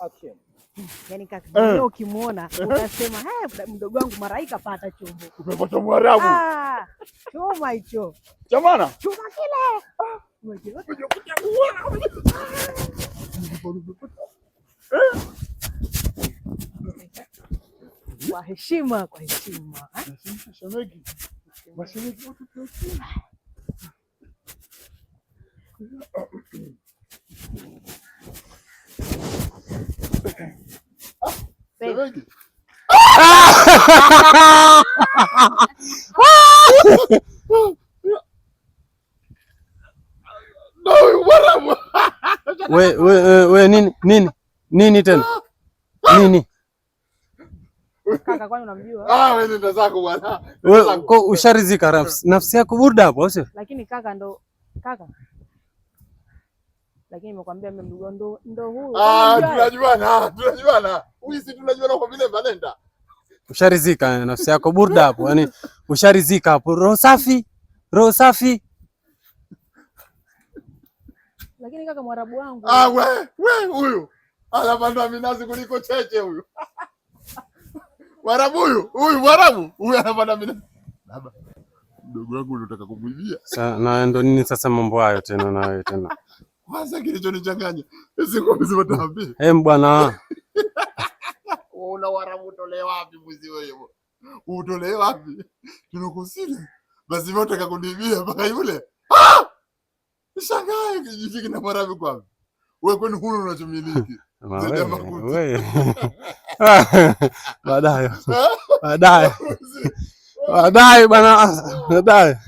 Action. Yaani kaka, leo ukimuona utasema, mdogo wangu Maraika pata chombo. Umepata Mwarabu. Choma hicho. Chamana. Choma kile. Kwa heshima, kwa heshima. Shemegi. Mashemegi wote tunasikia. Shemegi. We nini tena? Nini? Kaka kwani unamjua? Wewe nenda zako bwana. Wewe usharizika nafsi yako burda hapo sio? Lakini kaka kaka. Lakini nimekwambia mimi mdogo ndo huyo. Tunajuana. Uisi tunajuana kwa vile Valenda. Usharizika nafsi yako burda hapo. Yaani usharizika hapo. Roho safi. Roho safi. Lakini kaka Mwarabu wangu. We huyu. Anapanda minazi kuliko cheche huyu. Mwarabu huyu Mwarabu. Huyu anapanda minazi. Baba. Mdogo wangu unataka kumwibia. Na ndo nini sasa mambo hayo tena na wewe tena? Kwanza kilichonichanganya. Siku mzima taambia. Bwana. Una Warabu utolee wapi mwizi wewe? Utolee wapi? Tunakusini. Basi wewe unataka kunibia mpaka yule. Nishangae kijiji kina Mwarabu kwa wapi? Wewe kwani huna unachomiliki? Wewe. Baadaye bwana. Baadaye.